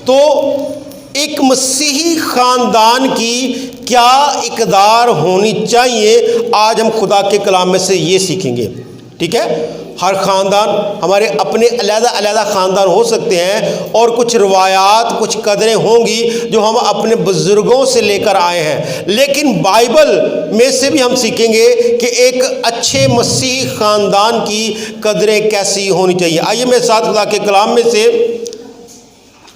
تو ایک مسیحی خاندان کی کیا اقدار ہونی چاہیے، آج ہم خدا کے کلام میں سے یہ سیکھیں گے. ٹھیک ہے، ہر خاندان، ہمارے اپنے علیحدہ علیحدہ خاندان ہو سکتے ہیں، اور کچھ روایات، کچھ قدریں ہوں گی جو ہم اپنے بزرگوں سے لے کر آئے ہیں، لیکن بائبل میں سے بھی ہم سیکھیں گے کہ ایک اچھے مسیحی خاندان کی قدریں کیسی ہونی چاہیے. آئیے میرے ساتھ خدا کے کلام میں سے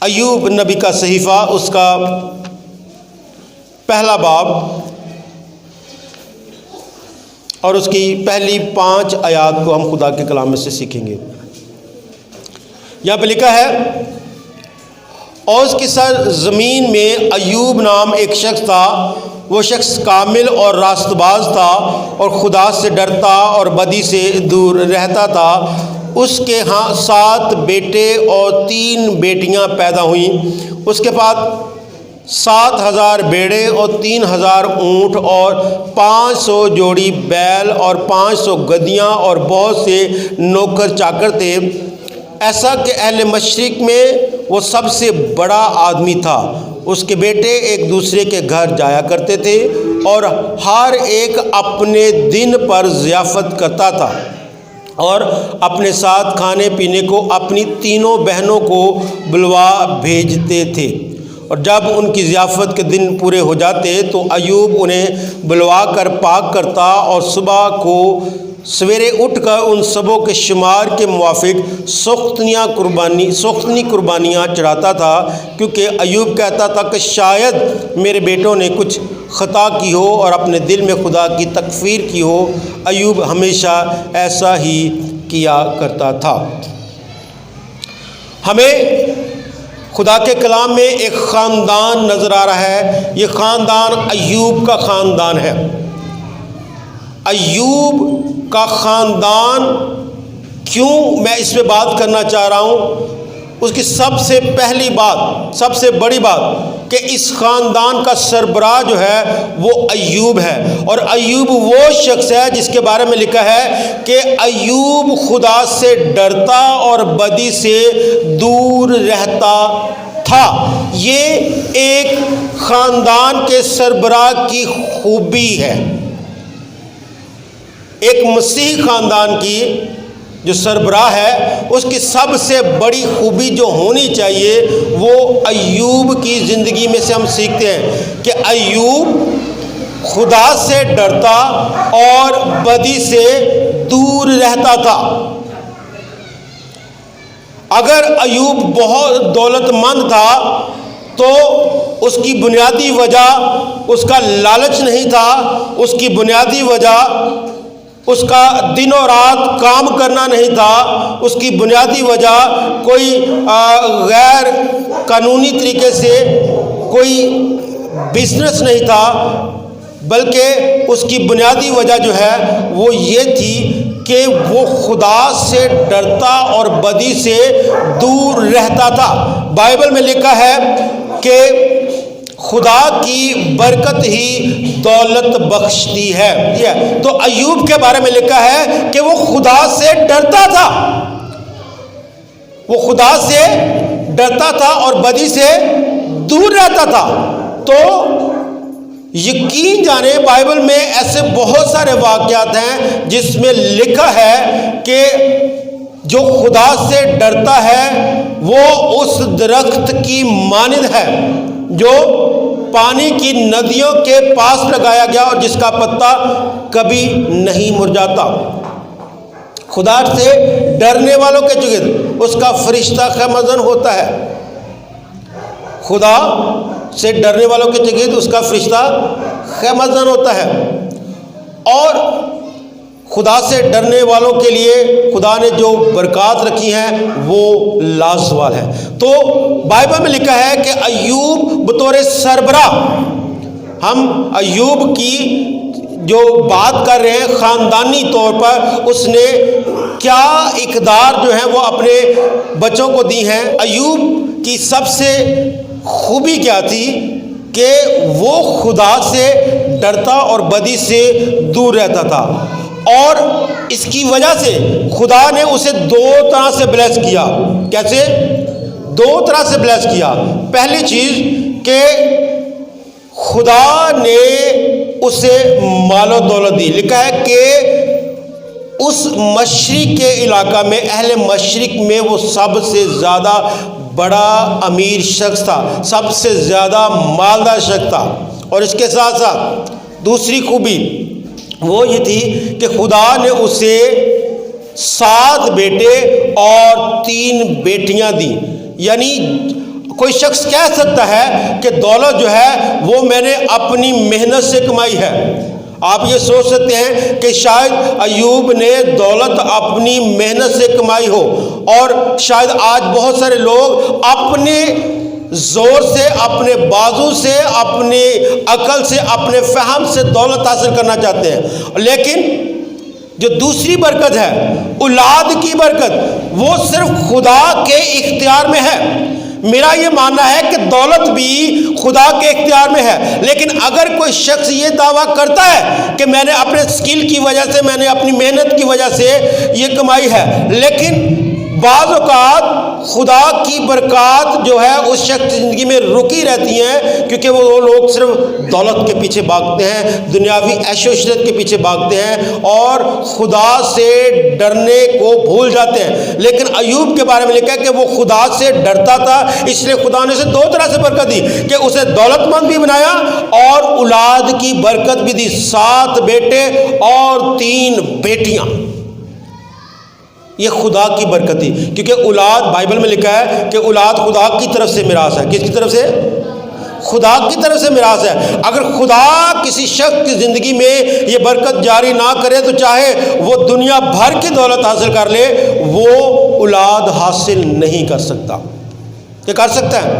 ایوب نبی کا صحیفہ، اس کا پہلا باب اور اس کی پہلی 5 آیات کو ہم خدا کے کلام میں سے سیکھیں گے. یہاں پہ لکھا ہے، اوز کی سرزمین میں ایوب نام ایک شخص تھا. وہ شخص کامل اور راست باز تھا اور خدا سے ڈرتا اور بدی سے دور رہتا تھا. اس کے ہاں 7 بیٹے اور 3 بیٹیاں پیدا ہوئیں. اس کے بعد 7,000 بیڑے اور 3,000 اونٹ اور 500 جوڑی بیل اور 500 گدیاں اور بہت سے نوکر چاکر تھے. ایسا کہ اہل مشرق میں وہ سب سے بڑا آدمی تھا. اس کے بیٹے ایک دوسرے کے گھر جایا کرتے تھے اور ہر ایک اپنے دن پر ضیافت کرتا تھا اور اپنے ساتھ کھانے پینے کو اپنی تینوں بہنوں کو بلوا بھیجتے تھے. اور جب ان کی ضیافت کے دن پورے ہو جاتے تو ایوب انہیں بلوا کر پاک کرتا اور صبح کو سویرے اٹھ کر ان سبوں کے شمار کے موافق سختنی قربانیاں چڑھاتا تھا، کیونکہ ایوب کہتا تھا کہ شاید میرے بیٹوں نے کچھ خطا کی ہو اور اپنے دل میں خدا کی تکفیر کی ہو. ایوب ہمیشہ ایسا ہی کیا کرتا تھا. ہمیں خدا کے کلام میں ایک خاندان نظر آ رہا ہے. یہ خاندان ایوب کا خاندان ہے. ایوب کا خاندان کیوں میں اس پہ بات کرنا چاہ رہا ہوں؟ اس کی سب سے پہلی بات، سب سے بڑی بات کہ اس خاندان کا سربراہ جو ہے وہ ایوب ہے. اور ایوب وہ شخص ہے جس کے بارے میں لکھا ہے کہ ایوب خدا سے ڈرتا اور بدی سے دور رہتا تھا. یہ ایک خاندان کے سربراہ کی خوبی ہے. ایک مسیحی خاندان کی جو سربراہ ہے، اس کی سب سے بڑی خوبی جو ہونی چاہیے وہ ایوب کی زندگی میں سے ہم سیکھتے ہیں کہ ایوب خدا سے ڈرتا اور بدی سے دور رہتا تھا. اگر ایوب بہت دولت مند تھا تو اس کی بنیادی وجہ اس کا لالچ نہیں تھا. اس کی بنیادی وجہ اس کا دن و رات کام کرنا نہیں تھا. اس کی بنیادی وجہ کوئی غیر قانونی طریقے سے کوئی بزنس نہیں تھا، بلکہ اس کی بنیادی وجہ جو ہے وہ یہ تھی کہ وہ خدا سے ڈرتا اور بدی سے دور رہتا تھا. بائبل میں لکھا ہے کہ خدا کی برکت ہی دولت بخشتی ہے. تو ایوب کے بارے میں لکھا ہے کہ وہ خدا سے ڈرتا تھا. وہ خدا سے ڈرتا تھا اور بدی سے دور رہتا تھا. تو یقین جانے بائبل میں ایسے بہت سارے واقعات ہیں جس میں لکھا ہے کہ جو خدا سے ڈرتا ہے وہ اس درخت کی مانند ہے جو پانی کی ندیوں کے پاس لگایا گیا اور جس کا پتا کبھی نہیں مرجھاتا. خدا سے ڈرنے والوں کے چگد اس کا فرشتہ خیمزن ہوتا ہے. خدا سے ڈرنے والوں کے چگد اس کا فرشتہ خیمزن ہوتا ہے. اور خدا سے ڈرنے والوں کے لیے خدا نے جو برکات رکھی ہیں وہ لازوال ہے. تو بائبل میں لکھا ہے کہ ایوب بطور سربراہ، ہم ایوب کی جو بات کر رہے ہیں خاندانی طور پر، اس نے کیا اقدار جو ہیں وہ اپنے بچوں کو دی ہیں. ایوب کی سب سے خوبی کیا تھی کہ وہ خدا سے ڈرتا اور بدی سے دور رہتا تھا. اور اس کی وجہ سے خدا نے اسے 2 طرح سے بلیس کیا. کیسے؟ دو طرح سے بلیس کیا۔ پہلی چیز کہ خدا نے اسے مال و دولت دی۔ لکھا ہے کہ اس مشرق کے علاقہ میں، اہل مشرق میں وہ سب سے زیادہ بڑا امیر شخص تھا، سب سے زیادہ مالدار شخص تھا۔ اور اس کے ساتھ ساتھ دوسری خوبی وہ یہ تھی کہ خدا نے اسے 7 بیٹے اور 3 بیٹیاں دی۔ یعنی کوئی شخص کہہ سکتا ہے کہ دولت جو ہے وہ میں نے اپنی محنت سے کمائی ہے۔ آپ یہ سوچ سکتے ہیں کہ شاید ایوب نے دولت اپنی محنت سے کمائی ہو، اور شاید آج بہت سارے لوگ اپنے زور سے، اپنے بازو سے، اپنے عقل سے، اپنے فہم سے دولت حاصل کرنا چاہتے ہیں۔ لیکن جو دوسری برکت ہے، اولاد کی برکت، وہ صرف خدا کے اختیار میں ہے۔ میرا یہ ماننا ہے کہ دولت بھی خدا کے اختیار میں ہے، لیکن اگر کوئی شخص یہ دعویٰ کرتا ہے کہ میں نے اپنے سکل کی وجہ سے، میں نے اپنی محنت کی وجہ سے یہ کمائی ہے، لیکن بعض اوقات خدا کی برکات جو ہے اس شخص کی زندگی میں رکی رہتی ہیں، کیونکہ وہ لوگ صرف دولت کے پیچھے بھاگتے ہیں، دنیاوی عیش و عشرت کے پیچھے بھاگتے ہیں اور خدا سے ڈرنے کو بھول جاتے ہیں۔ لیکن ایوب کے بارے میں لکھا ہے کہ وہ خدا سے ڈرتا تھا، اس لیے خدا نے اسے 2 طرح سے برکت دی کہ اسے دولت مند بھی بنایا اور اولاد کی برکت بھی دی، 7 بیٹے اور 3 بیٹیاں۔ یہ خدا کی برکت تھی، کیونکہ اولاد، بائبل میں لکھا ہے کہ اولاد خدا کی طرف سے میراث ہے۔ کس کی طرف سے؟ خدا کی طرف سے میراث ہے۔ اگر خدا کسی شخص کی زندگی میں یہ برکت جاری نہ کرے تو چاہے وہ دنیا بھر کی دولت حاصل کر لے، وہ اولاد حاصل نہیں کر سکتا۔ یہ کر سکتا ہے؟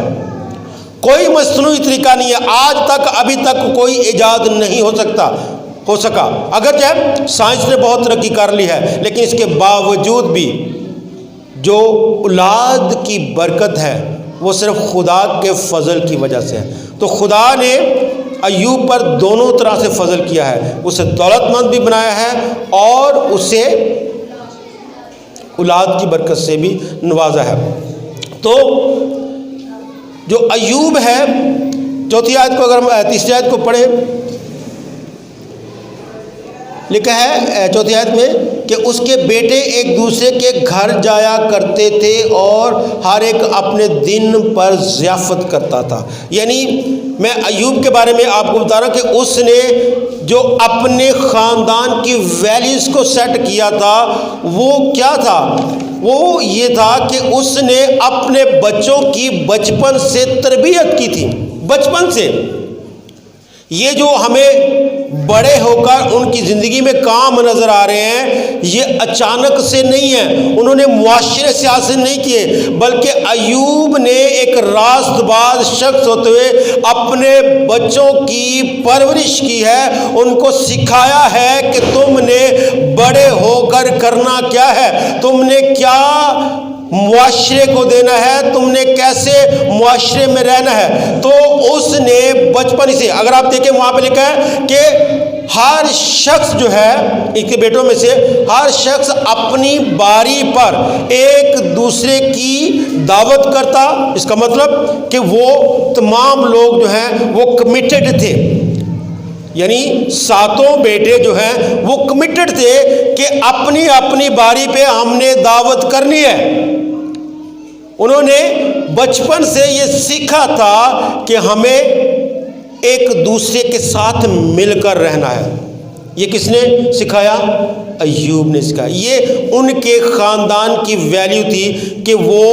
کوئی مصنوعی طریقہ نہیں ہے، آج تک ابھی تک کوئی ایجاد نہیں ہو سکا، اگرچہ سائنس نے بہت ترقی کر لی ہے، لیکن اس کے باوجود بھی جو اولاد کی برکت ہے وہ صرف خدا کے فضل کی وجہ سے ہے۔ تو خدا نے ایوب پر دونوں طرح سے فضل کیا ہے، اسے دولت مند بھی بنایا ہے اور اسے اولاد کی برکت سے بھی نوازا ہے۔ تو جو ایوب ہے، 4 آیت کو اگر ہم 3 آیت کو پڑھیں، لکھا ہے 4 آیت میں کہ اس کے بیٹے ایک دوسرے کے گھر جایا کرتے تھے اور ہر ایک اپنے دن پر ضیافت کرتا تھا۔ یعنی میں ایوب کے بارے میں آپ کو بتا رہا ہوں کہ اس نے جو اپنے خاندان کی ویلیوز کو سیٹ کیا تھا وہ کیا تھا؟ وہ یہ تھا کہ اس نے اپنے بچوں کی بچپن سے تربیت کی تھی، بچپن سے۔ یہ جو ہمیں بڑے ہو کر ان کی زندگی میں کام نظر آ رہے ہیں، یہ اچانک سے نہیں ہے، انہوں نے معاشرے سے حاصل نہیں کیے، بلکہ ایوب نے ایک راست باز شخص ہوتے ہوئے اپنے بچوں کی پرورش کی ہے، ان کو سکھایا ہے کہ تم نے بڑے ہو کر کرنا کیا ہے، تم نے کیا معاشرے کو دینا ہے، تم نے کیسے معاشرے میں رہنا ہے۔ تو اس نے بچپن سے، اگر آپ دیکھیں وہاں پہ لکھا ہے کہ ہر شخص جو ہے ان کے بیٹوں میں سے ہر شخص اپنی باری پر ایک دوسرے کی دعوت کرتا، اس کا مطلب کہ وہ تمام لوگ جو ہیں وہ کمیٹڈ تھے، یعنی 7 بیٹے جو ہیں وہ کمیٹڈ تھے کہ اپنی اپنی باری پہ ہم نے دعوت کرنی ہے۔ انہوں نے بچپن سے یہ سیکھا تھا کہ ہمیں ایک دوسرے کے ساتھ مل کر رہنا ہے۔ یہ کس نے سکھایا؟ ایوب نے سکھایا۔ یہ ان کے خاندان کی ویلیو تھی کہ وہ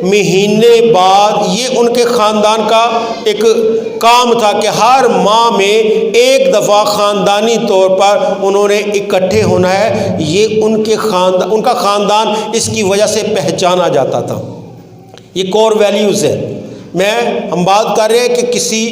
مہینے بعد، یہ ان کے خاندان کا ایک کام تھا کہ ہر ماہ میں ایک دفعہ خاندانی طور پر انہوں نے اکٹھے ہونا ہے۔ یہ ان کا خاندان اس کی وجہ سے پہچانا جاتا تھا۔ یہ کور ویلیوز ہے۔ ہم بات کر رہے ہیں کہ کسی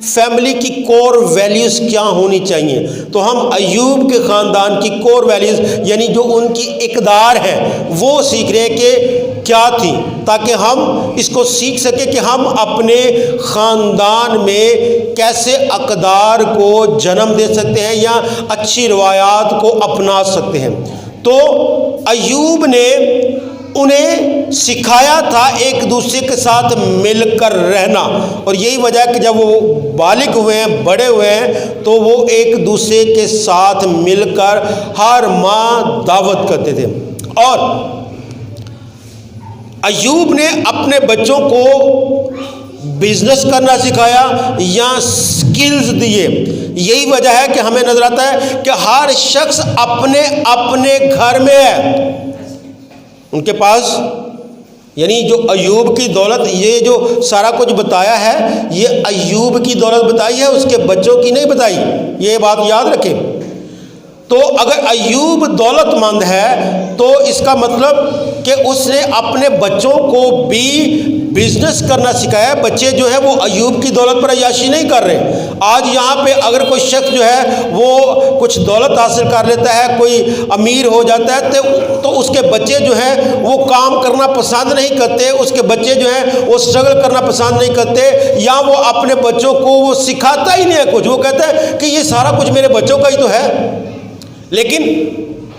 فیملی کی کور ویلیوز کیا ہونی چاہیے، تو ہم ایوب کے خاندان کی کور ویلیوز یعنی جو ان کی اقدار ہے وہ سیکھ رہے ہیں کہ کیا تھی، تاکہ ہم اس کو سیکھ سکیں کہ ہم اپنے خاندان میں کیسے اقدار کو جنم دے سکتے ہیں یا اچھی روایات کو اپنا سکتے ہیں۔ تو ایوب نے انہیں سکھایا تھا ایک دوسرے کے ساتھ مل کر رہنا، اور یہی وجہ ہے کہ جب وہ بالغ ہوئے ہیں، بڑے ہوئے ہیں، تو وہ ایک دوسرے کے ساتھ مل کر ہر ماہ دعوت کرتے تھے۔ اور ایوب نے اپنے بچوں کو بزنس کرنا سکھایا یا سکلز دیے۔ یہی وجہ ہے کہ ہمیں نظر آتا ہے کہ ہر شخص اپنے اپنے گھر میں ہے، ان کے پاس، یعنی جو ایوب کی دولت، یہ جو سارا کچھ بتایا ہے، یہ ایوب کی دولت بتائی ہے، اس کے بچوں کی نہیں بتائی، یہ بات یاد رکھیں۔ تو اگر ایوب دولت مند ہے تو اس کا مطلب کہ اس نے اپنے بچوں کو بھی بزنس کرنا سکھایا۔ بچے جو ہے وہ ایوب کی دولت پر عیاشی نہیں کر رہے۔ آج یہاں پہ اگر کوئی شخص جو ہے وہ کچھ دولت حاصل کر لیتا ہے، کوئی امیر ہو جاتا ہے، تو اس کے بچے جو ہیں وہ کام کرنا پسند نہیں کرتے، اس کے بچے جو ہیں وہ اسٹرگل کرنا پسند نہیں کرتے، یا وہ اپنے بچوں کو وہ سکھاتا ہی نہیں ہے کچھ، وہ کہتا ہے کہ یہ سارا کچھ میرے بچوں کا ہی تو ہے۔ لیکن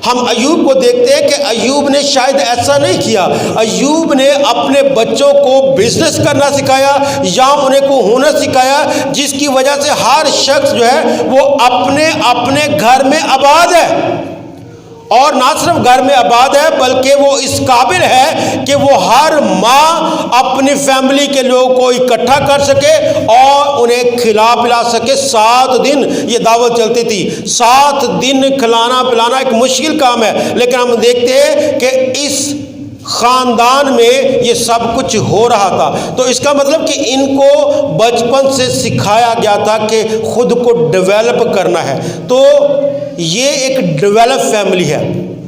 ہم ایوب کو دیکھتے ہیں کہ ایوب نے شاید ایسا نہیں کیا۔ ایوب نے اپنے بچوں کو بزنس کرنا سکھایا یا انہیں کو ہنر سکھایا، جس کی وجہ سے ہر شخص جو ہے وہ اپنے اپنے گھر میں آباد ہے، اور نہ صرف گھر میں آباد ہے بلکہ وہ اس قابل ہے کہ وہ ہر ماہ اپنی فیملی کے لوگوں کو اکٹھا کر سکے اور انہیں کھلا پلا سکے۔ 7 دن یہ دعوت چلتی تھی، 7 دن کھلانا پلانا ایک مشکل کام ہے، لیکن ہم دیکھتے ہیں کہ اس خاندان میں یہ سب کچھ ہو رہا تھا۔ تو اس کا مطلب کہ ان کو بچپن سے سکھایا گیا تھا کہ خود کو ڈیولپ کرنا ہے۔ تو یہ ایک ڈیولپ فیملی ہے۔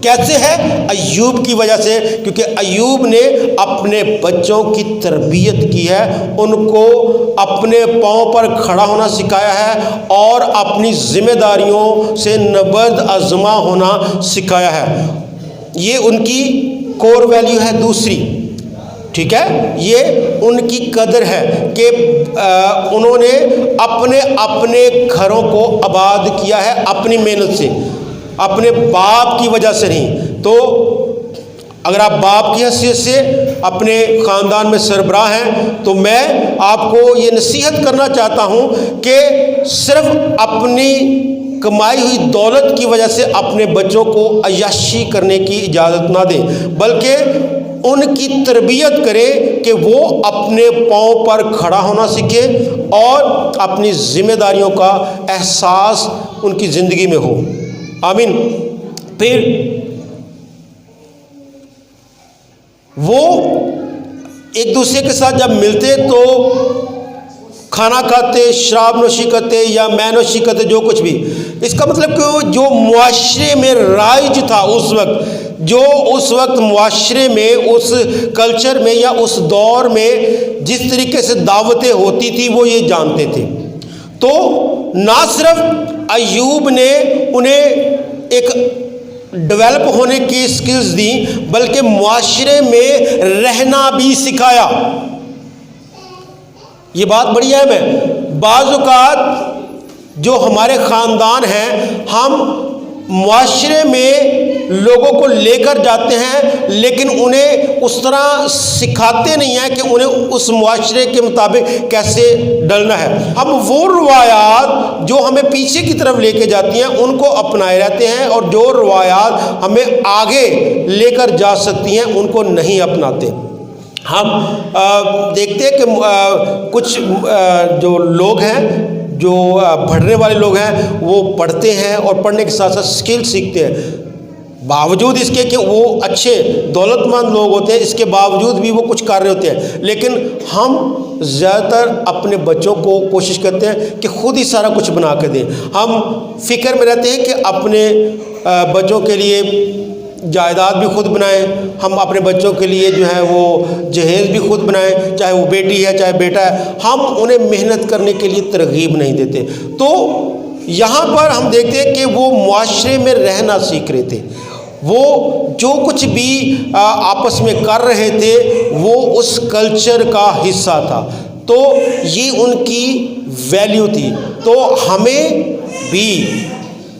کیسے ہے؟ ایوب کی وجہ سے، کیونکہ ایوب نے اپنے بچوں کی تربیت کی ہے، ان کو اپنے پاؤں پر کھڑا ہونا سکھایا ہے اور اپنی ذمہ داریوں سے نبرد آزما ہونا سکھایا ہے۔ یہ ان کی کور ویلیو ہے دوسری، ٹھیک ہے، یہ ان کی قدر ہے کہ انہوں نے اپنے اپنے گھروں کو آباد کیا ہے اپنی محنت سے، اپنے باپ کی وجہ سے نہیں۔ تو اگر آپ باپ کی حیثیت سے اپنے خاندان میں سربراہ ہیں تو میں آپ کو یہ نصیحت کرنا چاہتا ہوں کہ صرف اپنی کمائی ہوئی دولت کی وجہ سے اپنے بچوں کو عیاشی کرنے کی اجازت نہ دیں، بلکہ ان کی تربیت کریں کہ وہ اپنے پاؤں پر کھڑا ہونا سیکھے اور اپنی ذمہ داریوں کا احساس ان کی زندگی میں ہو۔ آمین۔ پھر وہ ایک دوسرے کے ساتھ جب ملتے تو کھانا کھاتے، شراب نوشی کرتے یا میں نوشی کرتے، جو کچھ بھی۔ اس کا مطلب کہ جو معاشرے میں رائج تھا اس وقت معاشرے میں، اس کلچر میں یا اس دور میں جس طریقے سے دعوتیں ہوتی تھی وہ یہ جانتے تھے۔ تو نہ صرف ایوب نے انہیں ایک ڈیولپ ہونے کی سکلز دی بلکہ معاشرے میں رہنا بھی سکھایا۔ یہ بات بڑی اہم ہے۔ بعض اوقات جو ہمارے خاندان ہیں، ہم معاشرے میں لوگوں کو لے کر جاتے ہیں لیکن انہیں اس طرح سکھاتے نہیں ہیں کہ انہیں اس معاشرے کے مطابق کیسے ڈلنا ہے۔ ہم وہ روایات جو ہمیں پیچھے کی طرف لے کے جاتی ہیں ان کو اپنائے رہتے ہیں، اور جو روایات ہمیں آگے لے کر جا سکتی ہیں ان کو نہیں اپناتے۔ ہم دیکھتے ہیں کہ کچھ جو لوگ ہیں، جو پڑھنے والے لوگ ہیں، وہ پڑھتے ہیں اور پڑھنے کے ساتھ ساتھ اسکل سیکھتے ہیں، باوجود اس کے کہ وہ اچھے دولت مند لوگ ہوتے ہیں، اس کے باوجود بھی وہ کچھ کر رہے ہوتے ہیں۔ لیکن ہم زیادہ تر اپنے بچوں کو کوشش کرتے ہیں کہ خود ہی سارا کچھ بنا کے دیں۔ ہم فکر میں رہتے ہیں کہ اپنے بچوں کے لیے جائیداد بھی خود بنائیں، ہم اپنے بچوں کے لیے جو ہے وہ جہیز بھی خود بنائیں، چاہے وہ بیٹی ہے چاہے بیٹا ہے، ہم انہیں محنت کرنے کے لیے ترغیب نہیں دیتے۔ تو یہاں پر ہم دیکھتے ہیں کہ وہ معاشرے میں رہنا سیکھ رہے تھے، وہ جو کچھ بھی آپس میں کر رہے تھے وہ اس کلچر کا حصہ تھا، تو یہ ان کی ویلیو تھی۔ تو ہمیں بھی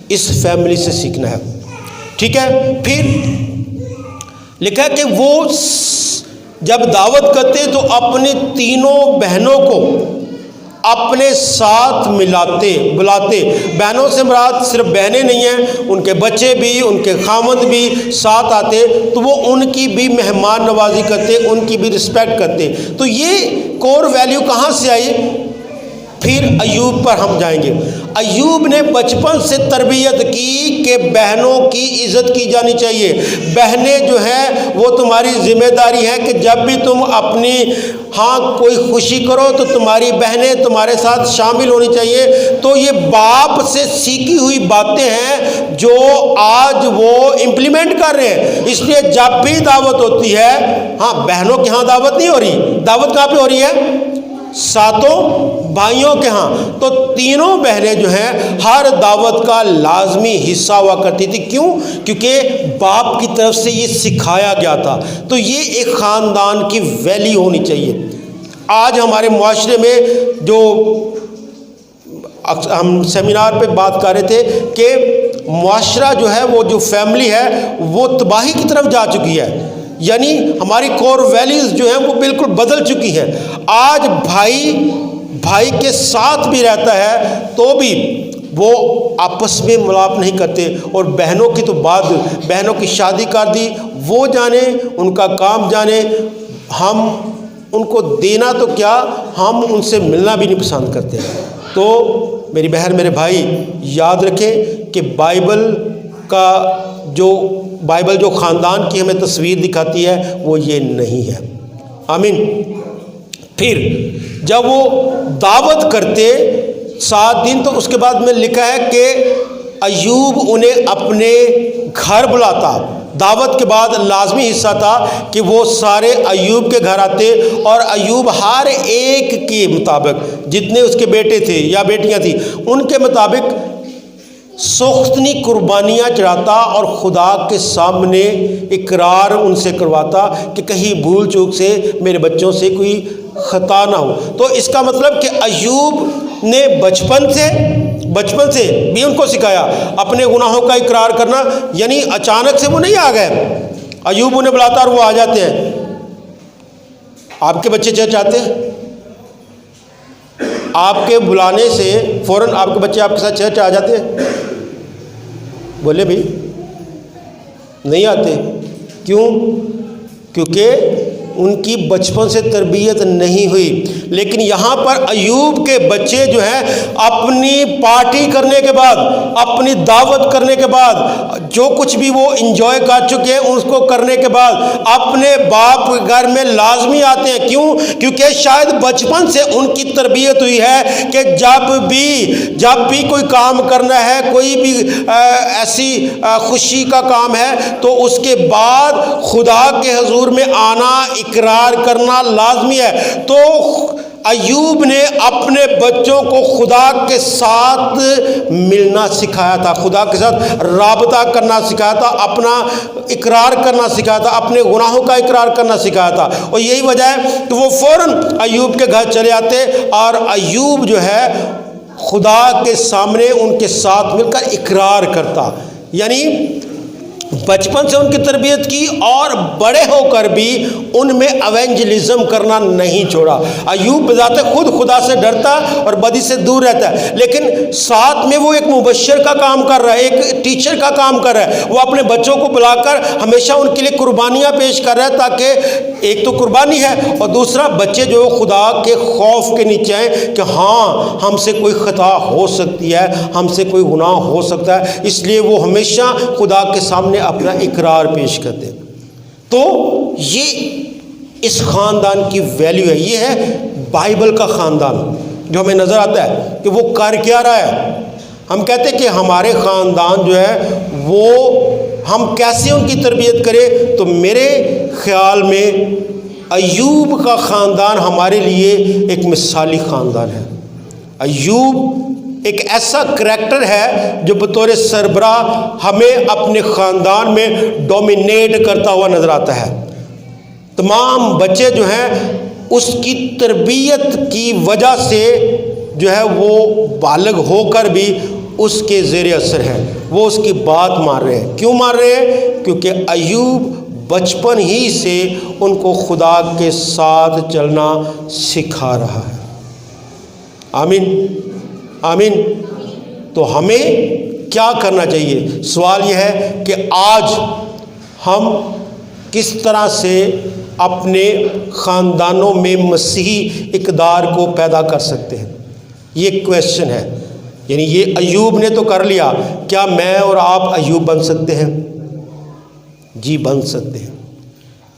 اس فیملی سے سیکھنا ہے، ٹھیک ہے۔ پھر لکھا ہے کہ وہ جب دعوت کرتے تو اپنی تینوں بہنوں کو اپنے ساتھ بلاتے. بہنوں سے مراد صرف بہنیں نہیں ہیں، ان کے بچے بھی، ان کے خاوند بھی ساتھ آتے، تو وہ ان کی بھی مہمان نوازی کرتے، ان کی بھی رسپیکٹ کرتے. تو یہ کور ویلیو کہاں سے آئی؟ پھر ایوب پر ہم جائیں گے. ایوب نے بچپن سے تربیت کی کہ بہنوں کی عزت کی جانی چاہیے. بہنیں جو ہیں وہ تمہاری ذمہ داری ہے کہ جب بھی تم اپنی کوئی خوشی کرو تو تمہاری بہنیں تمہارے ساتھ شامل ہونی چاہیے. تو یہ باپ سے سیکھی ہوئی باتیں ہیں جو آج وہ امپلیمنٹ کر رہے ہیں. اس لیے جب بھی دعوت ہوتی ہے، بہنوں کے ہاں دعوت نہیں ہو رہی، دعوت کہاں پہ ہو رہی ہے؟ ساتوں بھائیوں کے ہاں. تو تینوں بہنیں جو ہیں ہر دعوت کا لازمی حصہ ہوا کرتی تھی. کیوں؟ کیونکہ باپ کی طرف سے یہ سکھایا گیا تھا. تو یہ ایک خاندان کی ویلیو ہونی چاہیے. آج ہمارے معاشرے میں جو ہم سیمینار پہ بات کر رہے تھے کہ معاشرہ جو ہے، وہ جو فیملی ہے وہ تباہی کی طرف جا چکی ہے. یعنی ہماری کور ویلیوز جو ہیں وہ بالکل بدل چکی ہیں. آج بھائی کے ساتھ بھی رہتا ہے تو بھی وہ آپس میں ملاپ نہیں کرتے. اور بہنوں کی تو بات، بہنوں کی شادی کر دی، وہ جانے، ان کا کام جانے. ہم ان کو دینا تو کیا، ہم ان سے ملنا بھی نہیں پسند کرتے. تو میری بہن، میرے بھائی، یاد رکھیں کہ بائبل جو خاندان کی ہمیں تصویر دکھاتی ہے وہ یہ نہیں ہے. آمین. پھر جب وہ دعوت کرتے 7 دن، تو اس کے بعد میں لکھا ہے کہ ایوب انہیں اپنے گھر بلاتا. دعوت کے بعد لازمی حصہ تھا کہ وہ سارے ایوب کے گھر آتے اور ایوب ہر ایک کے مطابق، جتنے اس کے بیٹے تھے یا بیٹیاں تھیں، ان کے مطابق سختنی قربانیاں چڑھاتا اور خدا کے سامنے اقرار ان سے کرواتا کہ کہیں بھول چوک سے میرے بچوں سے کوئی خطا نہ ہو. تو اس کا مطلب کہ ایوب نے بچپن سے بھی ان کو سکھایا اپنے گناہوں کا اقرار کرنا. یعنی اچانک سے وہ نہیں آ گئے. ایوب انہیں بلاتا اور وہ آ جاتے ہیں. آپ کے بچے چرچ آتے ہیں؟ آپ کے بلانے سے فوراً آپ کے بچے آپ کے ساتھ چرچ آ جاتے ہیں؟ بولے بھی نہیں آتے. کیوں؟ کیونکہ ان کی بچپن سے تربیت نہیں ہوئی. لیکن یہاں پر ایوب کے بچے جو ہیں اپنی پارٹی کرنے کے بعد، اپنی دعوت کرنے کے بعد، جو کچھ بھی وہ انجوائے کر چکے ہیں اس کو کرنے کے بعد اپنے باپ کے گھر میں لازمی آتے ہیں. کیوں؟ کیونکہ شاید بچپن سے ان کی تربیت ہوئی ہے کہ جب بھی کوئی کام کرنا ہے، کوئی بھی ایسی خوشی کا کام ہے، تو اس کے بعد خدا کے حضور میں آنا، اقرار کرنا لازمی ہے. تو ایوب نے اپنے بچوں کو خدا کے ساتھ ملنا سکھایا تھا، خدا کے ساتھ رابطہ کرنا سکھایا تھا، اپنا اقرار کرنا سکھایا تھا، اپنے گناہوں کا اقرار کرنا سکھایا تھا. اور یہی وجہ ہے کہ وہ فوراً ایوب کے گھر چلے آتے اور ایوب جو ہے خدا کے سامنے ان کے ساتھ مل کر اقرار کرتا. یعنی بچپن سے ان کی تربیت کی اور بڑے ہو کر بھی ان میں ایونجلزم کرنا نہیں چھوڑا. ایوب بذات خود خدا سے ڈرتا اور بدی سے دور رہتا ہے، لیکن ساتھ میں وہ ایک مبشر کا کام کر رہا ہے، ایک ٹیچر کا کام کر رہا ہے. وہ اپنے بچوں کو بلا کر ہمیشہ ان کے لیے قربانیاں پیش کر رہا ہے، تاکہ ایک تو قربانی ہے اور دوسرا بچے جو خدا کے خوف کے نیچے ہیں کہ ہم سے کوئی خطا ہو سکتی ہے، ہم سے کوئی گناہ ہو سکتا ہے. اس لیے وہ ہمیشہ خدا کے سامنے اپنا اقرار پیش کرتے. تو یہ اس خاندان کی ویلیو ہے. یہ ہے بائبل کا خاندان جو ہمیں نظر آتا ہے کہ وہ کر کیا رہا ہے. ہم کہتے ہیں کہ ہمارے خاندان جو ہے وہ ہم کیسے ان کی تربیت کریں. تو میرے خیال میں ایوب کا خاندان ہمارے لیے ایک مثالی خاندان ہے. ایوب ایک ایسا کریکٹر ہے جو بطور سربراہ ہمیں اپنے خاندان میں ڈومینیٹ کرتا ہوا نظر آتا ہے. تمام بچے جو ہیں اس کی تربیت کی وجہ سے جو ہے وہ بالغ ہو کر بھی اس کے زیر اثر ہیں، وہ اس کی بات مان رہے ہیں. کیوں مان رہے ہیں؟ کیونکہ ایوب بچپن ہی سے ان کو خدا کے ساتھ چلنا سکھا رہا ہے۔ آمین آمین۔ تو ہمیں کیا کرنا چاہیے؟ سوال یہ ہے کہ آج ہم کس طرح سے اپنے خاندانوں میں مسیحی اقدار کو پیدا کر سکتے ہیں؟ یہ کویسچن ہے۔ یعنی یہ ایوب نے تو کر لیا، کیا میں اور آپ ایوب بن سکتے ہیں؟ جی بن سکتے ہیں۔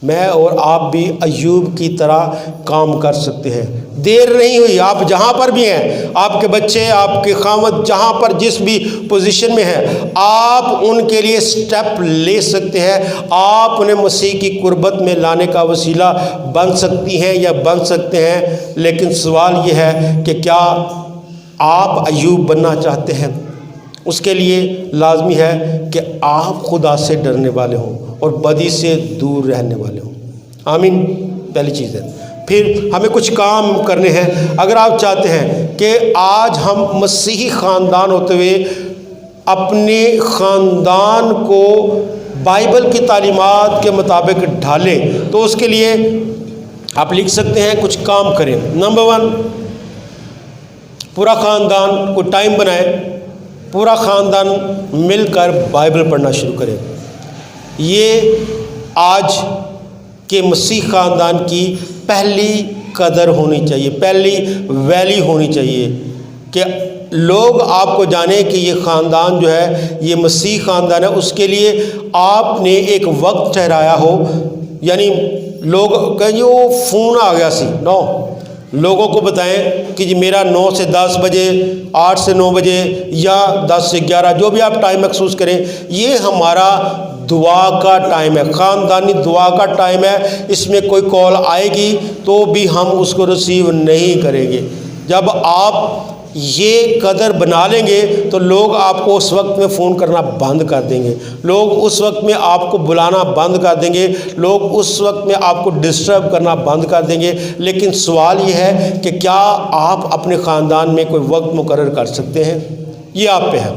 میں اور آپ بھی ایوب کی طرح کام کر سکتے ہیں۔ دیر نہیں ہوئی، آپ جہاں پر بھی ہیں، آپ کے بچے، آپ کے خاوند جہاں پر جس بھی پوزیشن میں ہیں، آپ ان کے لیے سٹیپ لے سکتے ہیں۔ آپ انہیں مسیح کی قربت میں لانے کا وسیلہ بن سکتی ہیں یا بن سکتے ہیں۔ لیکن سوال یہ ہے کہ کیا آپ ایوب بننا چاہتے ہیں؟ اس کے لیے لازمی ہے کہ آپ خدا سے ڈرنے والے ہوں اور بدی سے دور رہنے والے ہوں۔ آمین۔ پہلی چیز ہے۔ پھر ہمیں کچھ کام کرنے ہیں۔ اگر آپ چاہتے ہیں کہ آج ہم مسیحی خاندان ہوتے ہوئے اپنے خاندان کو بائبل کی تعلیمات کے مطابق ڈھالیں، تو اس کے لیے آپ لکھ سکتے ہیں کچھ کام کریں۔ نمبر 1، پورا خاندان کو ٹائم بنائے، پورا خاندان مل کر بائبل پڑھنا شروع کرے۔ یہ آج کے مسیح خاندان کی پہلی قدر ہونی چاہیے، پہلی ویلی ہونی چاہیے کہ لوگ آپ کو جانیں کہ یہ خاندان جو ہے یہ مسیح خاندان ہے۔ اس کے لیے آپ نے ایک وقت ٹھہرایا ہو، یعنی لوگ کہیں جی وہ فون آ گیا سی، نو لوگوں کو بتائیں کہ جی میرا 9 سے 10 بجے، 8 سے 9 بجے یا 10 سے 11، جو بھی آپ ٹائم محسوس کریں، یہ ہمارا دعا کا ٹائم ہے، خاندانی دعا کا ٹائم ہے۔ اس میں کوئی کال آئے گی تو بھی ہم اس کو ریسیو نہیں کریں گے۔ جب آپ یہ قدر بنا لیں گے تو لوگ آپ کو اس وقت میں فون کرنا بند کر دیں گے، لوگ اس وقت میں آپ کو بلانا بند کر دیں گے، لوگ اس وقت میں آپ کو ڈسٹرب کرنا بند کر دیں گے۔ لیکن سوال یہ ہے کہ کیا آپ اپنے خاندان میں کوئی وقت مقرر کر سکتے ہیں؟ یہ آپ پہ ہے۔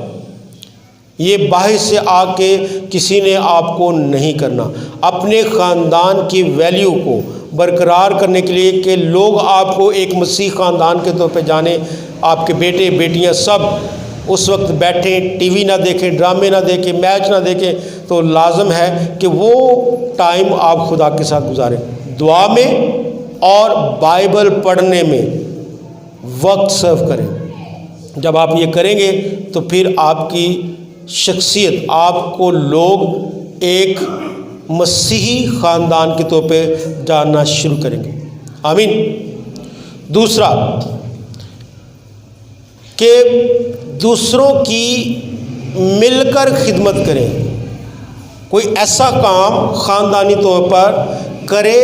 یہ باہر سے آ کے کسی نے آپ کو نہیں کرنا۔ اپنے خاندان کی ویلیو کو برقرار کرنے کے لیے کہ لوگ آپ کو ایک مسیح خاندان کے طور پہ جانیں، آپ کے بیٹے بیٹیاں سب اس وقت بیٹھیں، ٹی وی نہ دیکھیں، ڈرامے نہ دیکھیں، میچ نہ دیکھیں، تو لازم ہے کہ وہ ٹائم آپ خدا کے ساتھ گزاریں، دعا میں اور بائبل پڑھنے میں وقت سرو کریں۔ جب آپ یہ کریں گے تو پھر آپ کی شخصیت، آپ کو لوگ ایک مسیحی خاندان کے طور پہ جاننا شروع کریں گے۔ آمین۔ دوسرا کہ دوسروں کی مل کر خدمت کریں۔ کوئی ایسا کام خاندانی طور پر کرے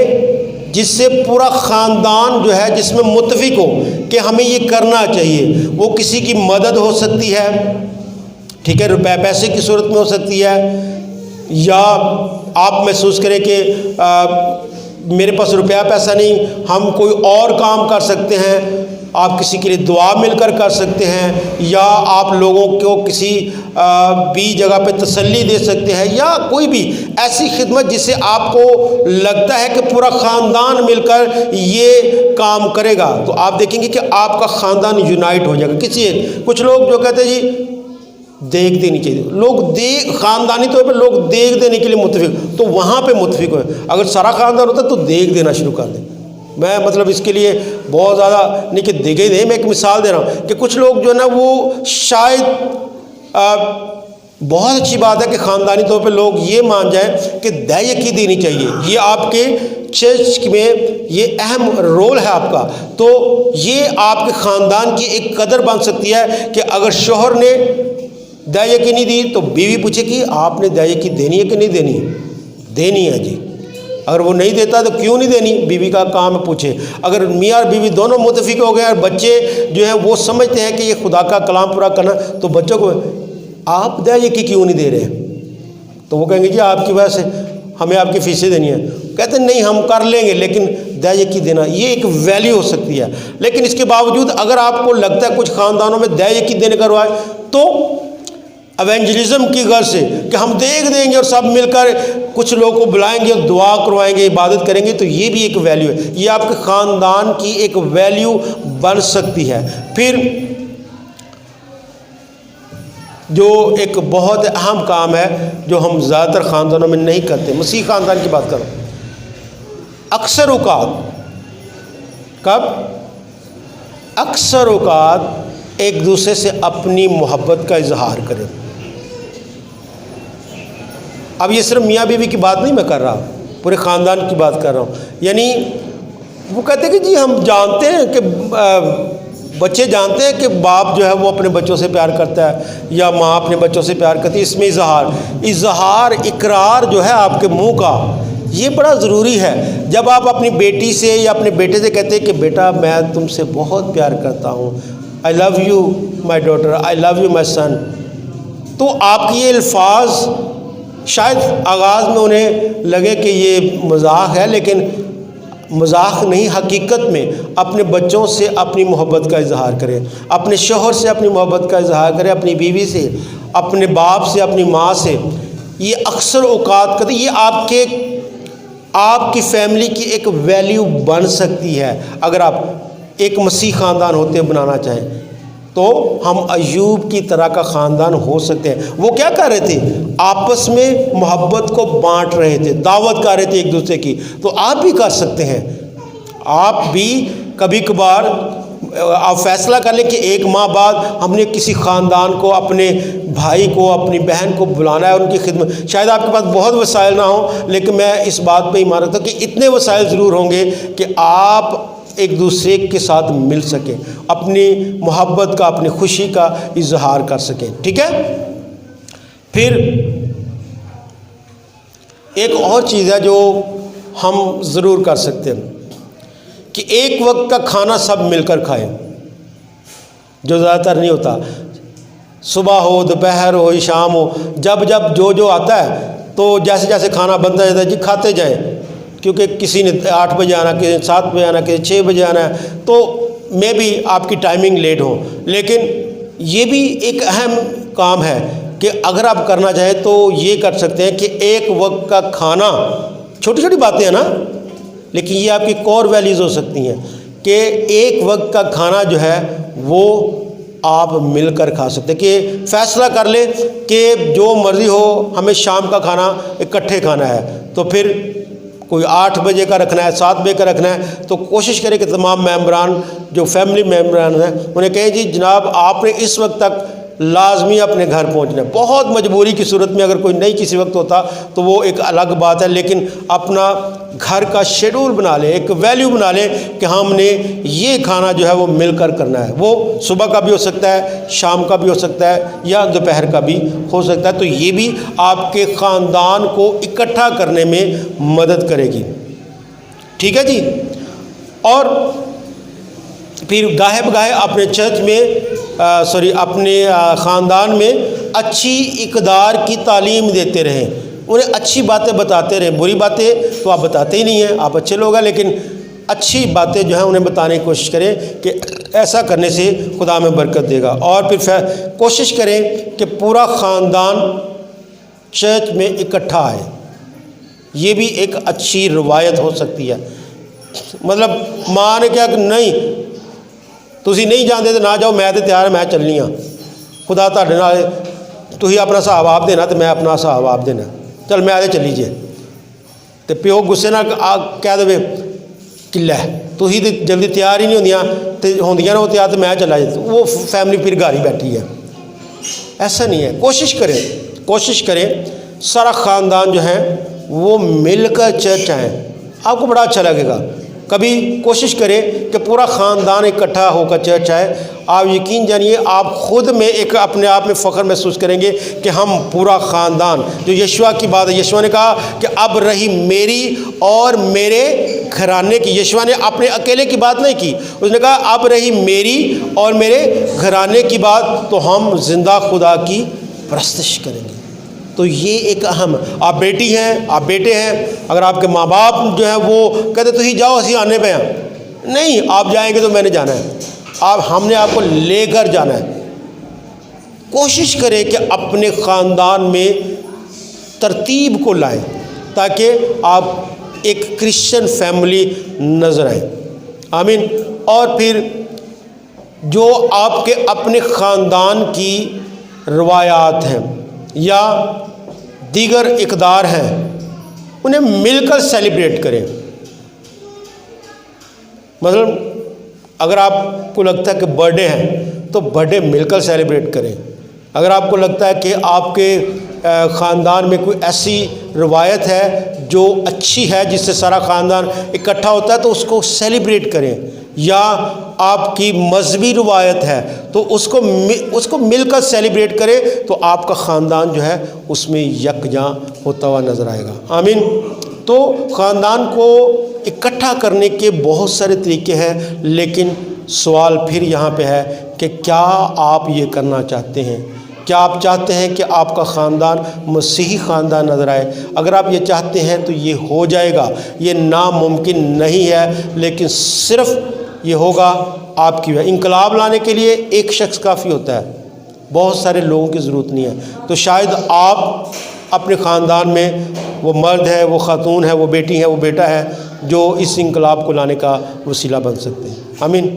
جس سے پورا خاندان جو ہے جس میں متفق ہو کہ ہمیں یہ کرنا چاہیے۔ وہ کسی کی مدد ہو سکتی ہے، ٹھیک ہے، روپے پیسے کی صورت میں ہو سکتی ہے، یا آپ محسوس کریں کہ میرے پاس روپیہ پیسہ نہیں، ہم کوئی اور کام کر سکتے ہیں، آپ کسی کے لیے دعا مل کر کر سکتے ہیں، یا آپ لوگوں کو کسی بھی جگہ پہ تسلی دے سکتے ہیں، یا کوئی بھی ایسی خدمت جس سے آپ کو لگتا ہے کہ پورا خاندان مل کر یہ کام کرے گا، تو آپ دیکھیں گے کہ آپ کا خاندان یونائٹ ہو جائے گا۔ کچھ لوگ جو کہتے ہیں جی دیکھ دینی چاہیے، لوگ خاندانی طور پہ لوگ دیکھ دینے کے لیے متفق، تو وہاں پہ متفق ہوئے۔ اگر سارا خاندان ہوتا ہے تو دیکھ دینا شروع کر دیں۔ میں مطلب اس کے لیے بہت زیادہ نہیں کہ دیکھے نہیں، میں ایک مثال دے رہا ہوں کہ کچھ لوگ جو ہے نا وہ شاید بہت اچھی بات ہے کہ خاندانی طور پہ لوگ یہ مان جائیں کہ دہیکی دینی چاہیے، یہ آپ کے چرچ میں یہ اہم رول ہے آپ کا، تو یہ آپ کے خاندان کی ایک قدر بن سکتی ہے کہ اگر شوہر نے دہیکی نہیں دی تو بیوی پوچھے کہ آپ نے دہیکی دینی ہے کہ نہیں دینی؟ دینی ہے جی۔ اگر وہ نہیں دیتا تو کیوں نہیں دینی؟ بیوی کا کام ہے پوچھے۔ اگر میاں اور بیوی دونوں متفق ہو گئے اور بچے جو ہیں وہ سمجھتے ہیں کہ یہ خدا کا کلام پورا کرنا، تو بچوں کو آپ دہیکی کیوں نہیں دے رہے ہیں؟ تو وہ کہیں گے جی آپ کی وجہ سے ہمیں آپ کی فیسیں دینی ہے۔ کہتے ہیں نہیں ہم کر لیں گے لیکن دہیکی دینا یہ ایک ویلیو ہو سکتی ہے۔ لیکن اس کے باوجود اگر آپ کو لگتا ہے کچھ خاندانوں میں دہیکی دینے کا رواج، تو ایونجلزم کی غرض سے کہ ہم دیکھ دیں گے اور سب مل کر کچھ لوگوں کو بلائیں گے اور دعا کروائیں گے، عبادت کریں گے، تو یہ بھی ایک ویلیو ہے، یہ آپ کے خاندان کی ایک ویلیو بن سکتی ہے۔ پھر جو ایک بہت اہم کام ہے جو ہم زیادہ تر خاندانوں میں نہیں کرتے، مسیح خاندان کی بات کروں، اکثر اوقات ایک دوسرے سے اپنی محبت کا اظہار کریں۔ اب یہ صرف میاں بیوی کی بات نہیں میں کر رہا، پورے خاندان کی بات کر رہا ہوں۔ یعنی وہ کہتے ہیں کہ جی ہم جانتے ہیں کہ بچے جانتے ہیں کہ باپ جو ہے وہ اپنے بچوں سے پیار کرتا ہے یا ماں اپنے بچوں سے پیار کرتی ہے، اس میں اظہار اقرار جو ہے آپ کے منہ کا، یہ بڑا ضروری ہے۔ جب آپ اپنی بیٹی سے یا اپنے بیٹے سے کہتے ہیں کہ بیٹا میں تم سے بہت پیار کرتا ہوں، I love you my daughter, I love you my son, تو آپ کی یہ الفاظ شاید آغاز میں انہیں لگے کہ یہ مذاق ہے، لیکن مذاق نہیں، حقیقت میں اپنے بچوں سے اپنی محبت کا اظہار کریں، اپنے شوہر سے اپنی محبت کا اظہار کریں، اپنی بیوی سے، اپنے باپ سے، اپنی ماں سے۔ یہ اکثر اوقات کہتے ہیں یہ آپ کی فیملی کی ایک ویلیو بن سکتی ہے۔ اگر آپ ایک مسیح خاندان ہوتے بنانا چاہیں تو ہم ایوب کی طرح کا خاندان ہو سکتے ہیں۔ وہ کیا کر رہے تھے؟ آپس میں محبت کو بانٹ رہے تھے، دعوت کر رہے تھے ایک دوسرے کی، تو آپ بھی کر سکتے ہیں۔ آپ بھی کبھی کبھار آپ فیصلہ کر لیں کہ ایک ماہ بعد ہم نے کسی خاندان کو، اپنے بھائی کو، اپنی بہن کو بلانا ہے، ان کی خدمت۔ شاید آپ کے پاس بہت وسائل نہ ہوں، لیکن میں اس بات پہ ایمان رکھتا ہوں کہ اتنے وسائل ضرور ہوں گے کہ آپ ایک دوسرے کے ساتھ مل سکیں، اپنی محبت کا، اپنی خوشی کا اظہار کر سکیں، ٹھیک ہے؟ پھر ایک اور چیز ہے جو ہم ضرور کر سکتے ہیں کہ ایک وقت کا کھانا سب مل کر کھائیں، جو زیادہ تر نہیں ہوتا۔ صبح ہو، دوپہر ہو، شام ہو، جب جو آتا ہے تو جیسے جیسے کھانا بنتا جاتا ہے جی کھاتے جائیں، کیونکہ کسی نے 8 بجے آنا، کسی نے 7 بجے آنا، کسی نے 6 بجے آنا ہے، تو میں بھی آپ کی ٹائمنگ لیٹ ہو، لیکن یہ بھی ایک اہم کام ہے کہ اگر آپ کرنا چاہیں تو یہ کر سکتے ہیں کہ ایک وقت کا کھانا، چھوٹی چھوٹی باتیں ہیں نا، لیکن یہ آپ کی کور ویلیوز ہو سکتی ہیں کہ ایک وقت کا کھانا جو ہے وہ آپ مل کر کھا سکتے ہیں، کہ فیصلہ کر لیں کہ جو مرضی ہو ہمیں شام کا کھانا اکٹھے کھانا ہے، تو پھر کوئی 8 بجے کا رکھنا ہے، 7 بجے کا رکھنا ہے، تو کوشش کریں کہ تمام ممبران جو فیملی ممبران ہیں انہیں کہیں جی جناب آپ نے اس وقت تک لازمی اپنے گھر پہنچنا ہے۔ بہت مجبوری کی صورت میں اگر کوئی نہیں کسی وقت ہوتا تو وہ ایک الگ بات ہے، لیکن اپنا گھر کا شیڈول بنا لیں، ایک ویلیو بنا لیں کہ ہم نے یہ کھانا جو ہے وہ مل کر کرنا ہے، وہ صبح کا بھی ہو سکتا ہے، شام کا بھی ہو سکتا ہے، یا دوپہر کا بھی ہو سکتا ہے، تو یہ بھی آپ کے خاندان کو اکٹھا کرنے میں مدد کرے گی، ٹھیک ہے جی۔ اور پھر گاہے بگاہے اپنے چرچ میں اپنے خاندان میں اچھی اقدار کی تعلیم دیتے رہیں، انہیں اچھی باتیں بتاتے رہیں، بری باتیں تو آپ بتاتے ہی نہیں ہیں، آپ اچھے لوگ ہیں، لیکن اچھی باتیں جو ہیں انہیں بتانے کی کوشش کریں کہ ایسا کرنے سے خدا میں برکت دے گا۔ اور پھر کوشش کریں کہ پورا خاندان چرچ میں اکٹھا آئے، یہ بھی ایک اچھی روایت ہو سکتی ہے۔ مطلب ماں نے کیا کہ نہیں تسی نہیں جانتے تو نہ جاؤ، میں تو تیار ہے، میں چلنی ہاں، خدا تہاڈے نال تسی اپنا حساب آپ دینا تو میں اپنا حساب آپ دینا، چل میں آدھے چلی جے، تو پیو غصے نال کہہ دے کہ لے تسی تو جلدی تیار ہی نہیں ہوندیاں وہ تیار، تو میں چلا جائے، وہ فیملی پھر گھر ہی بیٹھی ہے۔ ایسا نہیں ہے، کوشش کریں سارا خاندان جو ہے وہ مل کر چرچ آئیں، آپ کو بڑا اچھا لگے گا۔ کبھی کوشش کریں کہ پورا خاندان اکٹھا ہو کر چرچ آئے، آپ یقین جانیے آپ خود میں ایک اپنے آپ میں فخر محسوس کریں گے کہ ہم پورا خاندان، جو یشوع کی بات ہے، یشوع نے کہا کہ اب رہی میری اور میرے گھرانے کی، یشوع نے اپنے اکیلے کی بات نہیں کی، اس نے کہا اب رہی میری اور میرے گھرانے کی بات تو ہم زندہ خدا کی پرستش کریں گے۔ تو یہ ایک اہم، آپ بیٹی ہیں، آپ بیٹے ہیں، اگر آپ کے ماں باپ جو ہیں وہ کہتے تو ہی جاؤ اسی آنے پہ ہیں، نہیں آپ جائیں گے تو میں نے جانا ہے، ہم نے آپ کو لے کر جانا ہے، کوشش کریں کہ اپنے خاندان میں ترتیب کو لائیں تاکہ آپ ایک کرسچن فیملی نظر آئے. آمین. اور پھر جو آپ کے اپنے خاندان کی روایات ہیں یا دیگر اقدار ہیں انہیں مل کر سیلیبریٹ کریں. مثلا اگر آپ کو لگتا ہے کہ برتھ ڈے ہے تو برتھ ڈے مل کر سیلیبریٹ کریں. اگر آپ کو لگتا ہے کہ آپ کے خاندان میں کوئی ایسی روایت ہے جو اچھی ہے جس سے سارا خاندان اکٹھا ہوتا ہے تو اس کو سیلیبریٹ کریں. یا آپ کی مذہبی روایت ہے تو اس کو مل کر سیلیبریٹ کریں تو آپ کا خاندان جو ہے اس میں یکجاں ہوتا ہوا نظر آئے گا. آمین. تو خاندان کو اکٹھا کرنے کے بہت سارے طریقے ہیں، لیکن سوال پھر یہاں پہ ہے کہ کیا آپ یہ کرنا چاہتے ہیں؟ کیا آپ چاہتے ہیں کہ آپ کا خاندان مسیحی خاندان نظر آئے؟ اگر آپ یہ چاہتے ہیں تو یہ ہو جائے گا. یہ ناممکن نہیں ہے، لیکن صرف یہ ہوگا آپ کی. انقلاب لانے کے لیے ایک شخص کافی ہوتا ہے، بہت سارے لوگوں کی ضرورت نہیں ہے. تو شاید آپ اپنے خاندان میں وہ مرد ہے، وہ خاتون ہے، وہ بیٹی ہے، وہ بیٹا ہے جو اس انقلاب کو لانے کا وسیلہ بن سکتے ہیں. آمین.